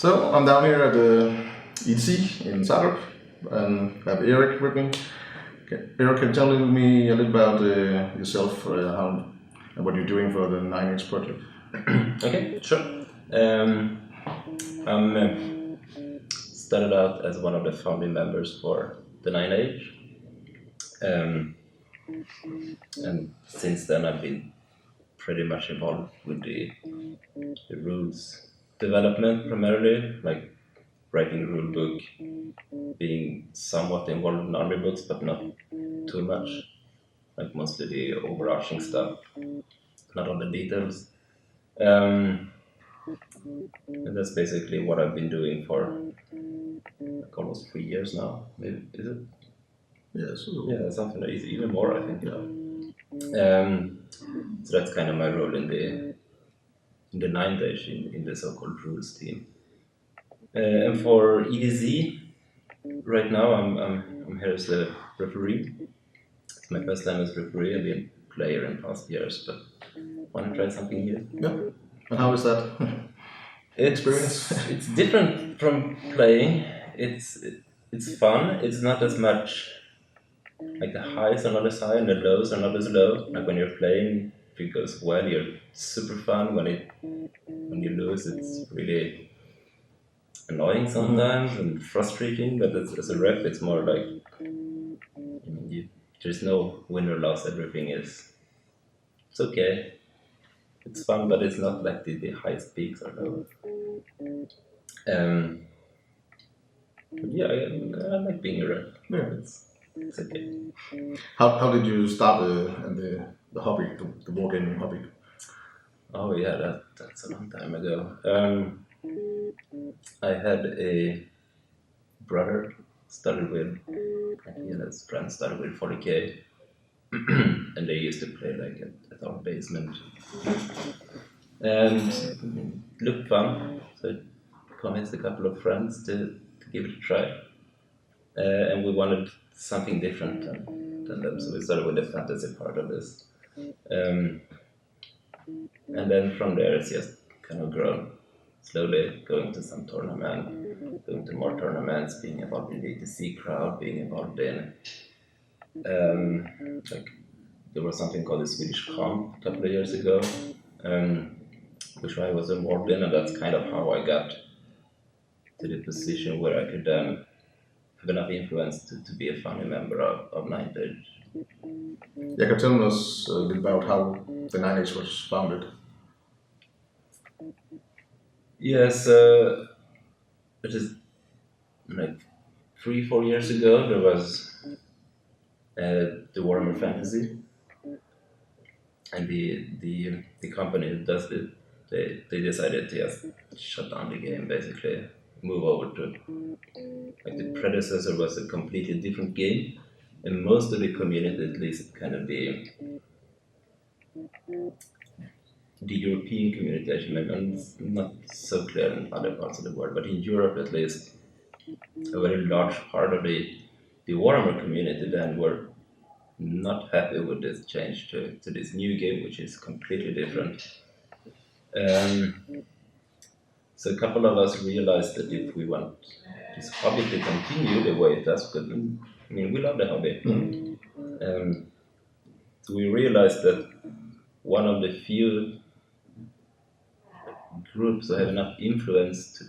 So I'm down here at the ETC in Zagreb and have Eric with me. Eric, can you tell me a little about yourself, how and what you're doing for the 9H project? Okay, sure. I'm started out as one of the founding members for the 9H, and since then I've been pretty much involved with the rules development primarily, like writing a rule book, being somewhat involved in army books, but not too much, like mostly the overarching stuff, not on the details. And that's basically what I've been doing for like almost 3 years now. Maybe is it? Yeah, something like even more, I think. So that's kind of my role in the 9H in the so-called rules team. And for EDZ, right now I'm here as a referee. It's my first time as referee. I've been a player in past years, but want to try something new. Yeah. And how is that experience? It's different from playing. It's fun. It's not as much like the highs are not as high and the lows are not as low. Like when you're playing, if it goes well, you're super fun. When you lose, it's really annoying sometimes and frustrating. But as a ref, it's more like there's no win or loss. Everything it's okay. It's fun, but it's not like the highest peaks are low. But yeah, I like being a ref. Yeah. It's okay. How did you start the hobby, the wargaming hobby? Oh yeah, that's a long time ago. I had a brother started with, his friends started with 40k, and they used to play like at our basement, and it looked fun. So I convinced a couple of friends to give it a try, and we wanted something different than them. So we started with the fantasy part of this, and then from there it's just kind of grown slowly, going to some tournament, going to more tournaments, being involved in the ETC crowd, being involved in like there was something called the Swedish Comp a couple of years ago, which I was involved in, and that's kind of how I got to the position where I could have enough influence to be a founding member of 9H. Yeah, can you tell us a little about how the 9H was founded? Yes, it is like 3-4 years ago. There was the Warhammer Fantasy, and the company that does it, they decided to just shut down the game, basically move over to like the predecessor was a completely different game, and most of the community, at least kind of the European community, actually, and it's not so clear in other parts of the world, but in Europe at least, a very large part of the Warhammer community then were not happy with this change to this new game, which is completely different. So a couple of us realized that if we want this hobby to continue the way it does, because we love the hobby. So we realized that one of the few groups that have enough influence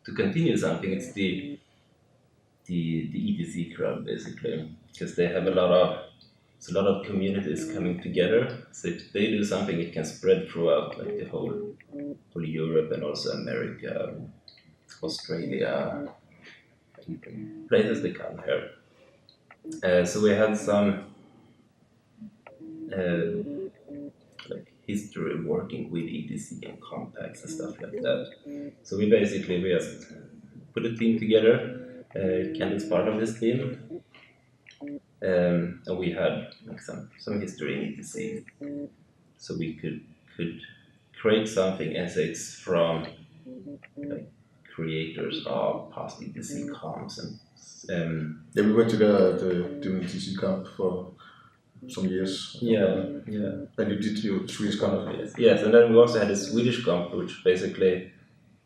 to continue something, it's the ETC crowd, basically, because they have a lot of communities coming together. So if they do something, it can spread throughout like the whole Europe and also America, Australia, places they come here. So we had some like history working with ETC and compacts and stuff like that. So we just put a team together. Ken is part of this team. And we had like some history in ETC, so we could create something as it's from like creators of past ETC comps and Yeah, we went together to do ETC camp for some years. Yeah. And you did your Swedish camp. Yes, and then we also had a Swedish comp, which basically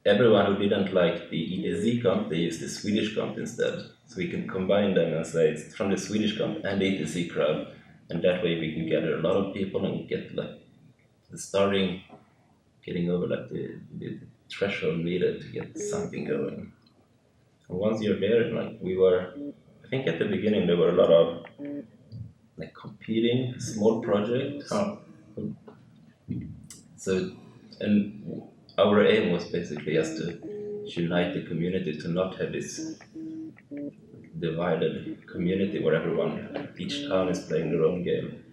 everyone who didn't like the ETZ comp, they used the Swedish comp instead. So we can combine them and say it's from the Swedish comp and the ETZ crowd, and that way we can gather a lot of people and get like the starting, getting over like the threshold needed to get something going. And once you're there, like we were, I think at the beginning there were a lot of like competing small projects. Oh. So, and our aim was basically just to unite the community, to not have this divided community where everyone, each town is playing their own game.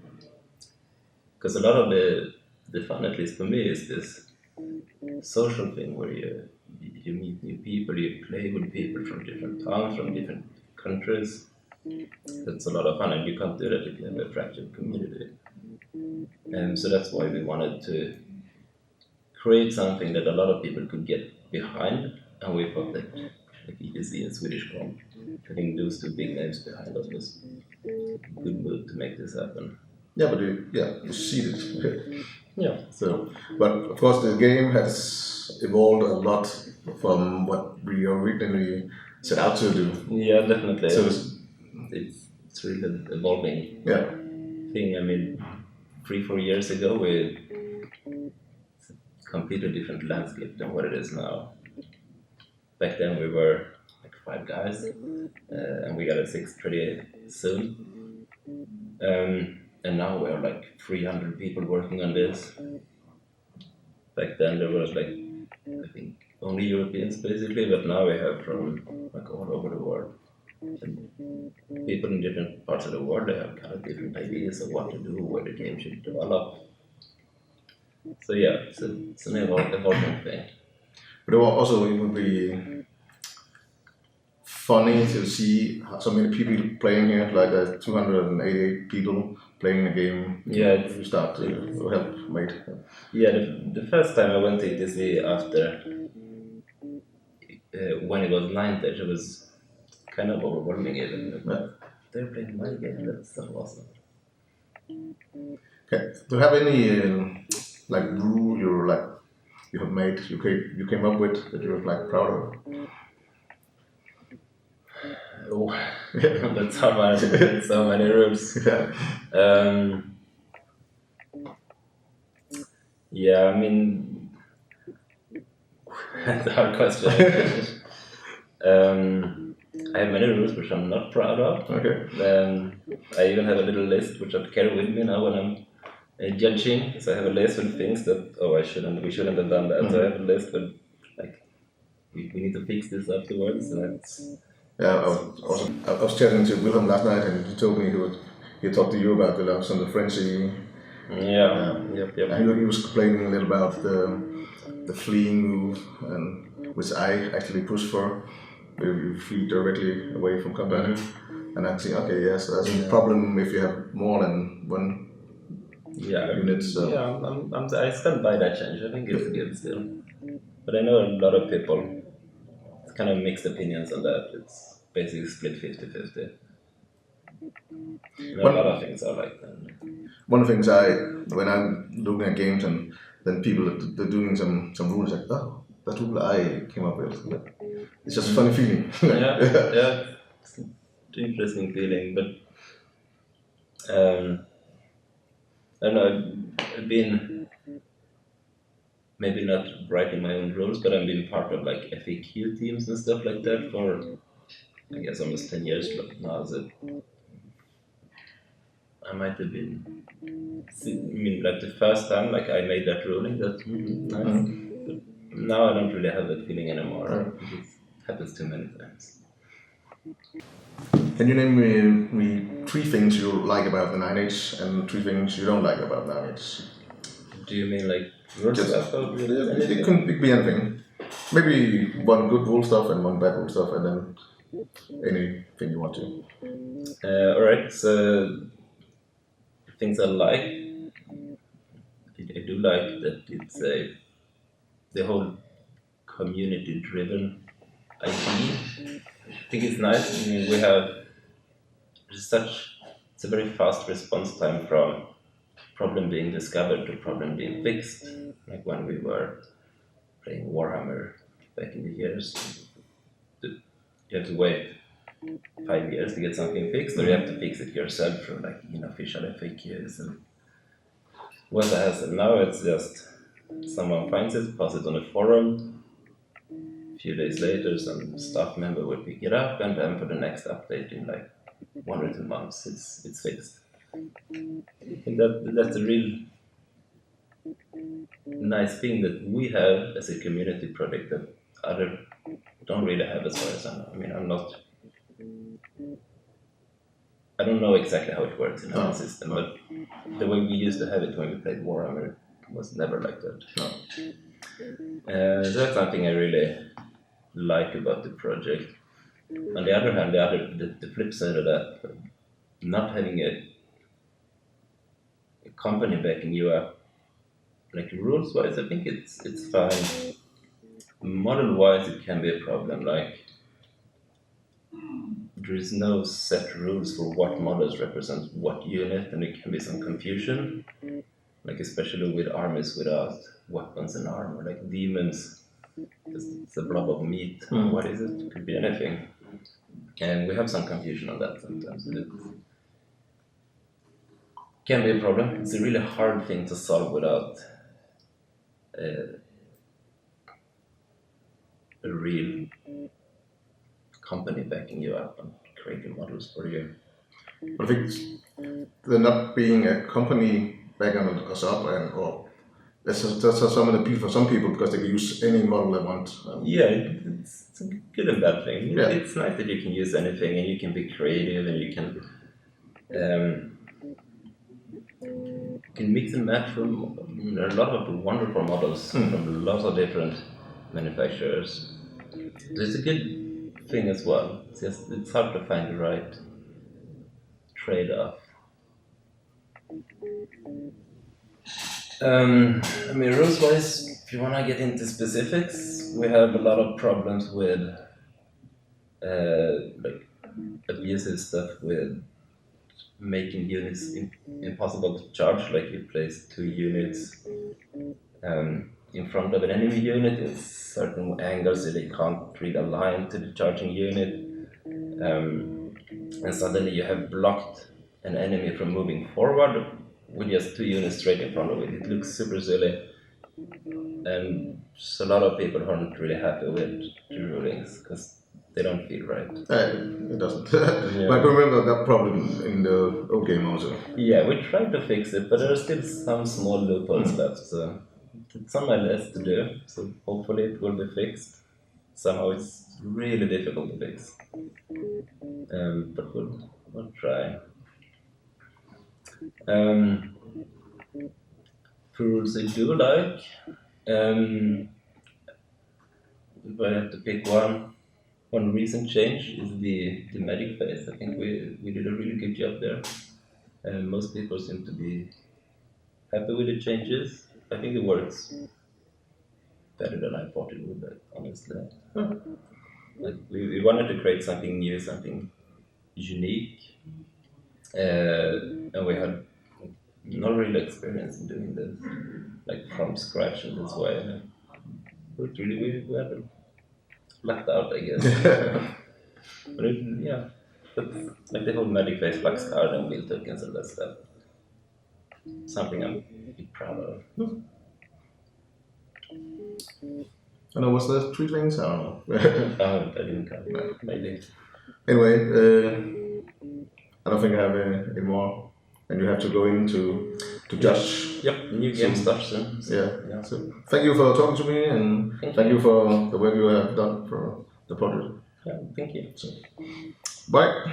Because a lot of the fun, at least for me, is this social thing where you meet new people, you play with people from different towns, from different countries. That's a lot of fun, and you can't do that if you have a fractured community. And so that's why we wanted to create something that a lot of people could get behind, and we thought that like ETC and Swedish Comp, having those two big names behind us was a good move to make this happen. Yeah, but you see it. Yeah. So, but of course, the game has evolved a lot from what we originally set out to do. Yeah, definitely. So it's really an evolving yeah, thing. I mean, 3-4 years ago, it's a completely different landscape than what it is now. Back then, we were like 5 guys, and we got a 6th pretty soon. And now we're like 300 people working on this. Back then, there was like, I think, only Europeans basically, but now we have from like all over the world. And people in different parts of the world, they have kind of different ideas of what to do, where the game should develop. So yeah, it's an evolving thing. but also it would be funny to see so many people playing here, like 288 people playing the game. Yeah, you start to help mate. Yeah, the first time I went to ETC after when it was 9th, it was kind of overwhelming even. Yeah. They're playing my game, that's so awesome. Okay. Do you have any like rule you have made you came up with that you're like proud of? Oh, that's how much, so many rules. Yeah. Yeah, I mean, that's a hard question. I have many rules which I'm not proud of. Okay. I even have a little list which I carry with me now when I'm judging. So I have a list with things that we shouldn't have done that. Mm-hmm. So I have a list with like we need to fix this afterwards, and it's. Yeah, I was chatting to Wilhelm last night, and he told me he talked to you about the Frenchy. Yeah. Yep. And he was complaining a little about the fleeing move, and which I actually push for. Where you flee directly away from combat. Mm-hmm. And I see, okay, yes, that's a problem if you have more than one unit. So. Yeah, I stand by that change. I think it's good still. But I know a lot of people, it's kind of mixed opinions on that. It's basically split 50-50. A lot of things are like that. One of the things when I'm looking at games and then people they're doing some rules like, oh, that rule I came up with. It's just a funny feeling. yeah, it's an interesting feeling, but I don't know, I've been maybe not writing my own rules, but I've been part of like FAQ teams and stuff like that for I guess almost 10 years now. So I might have been, I mean, like the first time, like I made that ruling, that's nice. Mm-hmm. But now I don't really have that feeling anymore. Mm-hmm. It happens too many times. Can you name me 3 things you like about the 9H and 3 things you don't like about 9H? Do you mean like rule stuff? It could be anything. Maybe one good rule stuff and one bad rule stuff, and then anything you want to. Alright, so things I like. I do like that it's the whole community-driven idea. I think it's nice. I mean, we have it's a very fast response time from problem being discovered to problem being fixed. Like when we were playing Warhammer back in the years. You have to wait 5 years to get something fixed, or you have to fix it yourself through like official FAQs and what's the hassle. Now it's just someone finds it, posts it on a forum. A few days later, some staff member will pick it up, and then for the next update in like 1 or 2 months, it's fixed. I think that's a real nice thing that we have as a community project that other don't really have, as far as I know. I mean, I don't know exactly how it works in our system, but the way we used to have it when we played Warhammer was never like that. So that's something I really like about the project. On the other hand, the flip side of that, not having a company backing you up, like rules-wise, I think it's fine. Model-wise, it can be a problem. Like, there is no set rules for what models represent what unit, and it can be some confusion. Like, especially with armies without weapons and armor, like demons, it's a blob of meat. What is it? It could be anything. And we have some confusion on that sometimes. It can be a problem. It's a really hard thing to solve without a real company backing you up and creating models for you. I think there not being a company backing us up, or that's some of the people for some people, because they can use any model they want. Yeah, it's a good and bad thing. Yeah. It's nice that you can use anything and you can be creative and you can mix and match from a lot of wonderful models from lots of different manufacturers. So it's a good thing as well. It's hard to find the right trade-off. I mean, rules-wise, if you want to get into specifics, we have a lot of problems with like abusive stuff with making units impossible to charge. Like, you place 2 units in front of an enemy unit in certain angles so they can't really align to the charging unit, and suddenly you have blocked an enemy from moving forward with just 2 units straight in front of it. It looks super silly, and so a lot of people aren't really happy with the rulings because they don't feel right. It doesn't. Yeah. But I remember that problem in the old game also. Yeah, we tried to fix it, but there are still some small loopholes left, so it's on my list to do, so hopefully it will be fixed. Somehow it's really difficult to fix, but we'll try. For rules I do like, if I have to pick one recent change is the magic phase. I think we did a really good job there, and most people seem to be happy with the changes. I think it works better than I thought it would, honestly. Like, we wanted to create something new, something unique, and we had no real experience in doing this, like from scratch in this way. But really, we had lucked out, I guess. But that's like the whole magic phase, flux card and build tokens and that stuff. Something I'm pretty proud of. I know, was there 3 things? I don't know. I didn't count. Maybe. Anyway, I don't think I have any more. And you have to go in to judge. Yep, new game starts soon. Yeah. So thank you for talking to me, and thank you for the work you have done for the project. Yeah, thank you. So, bye.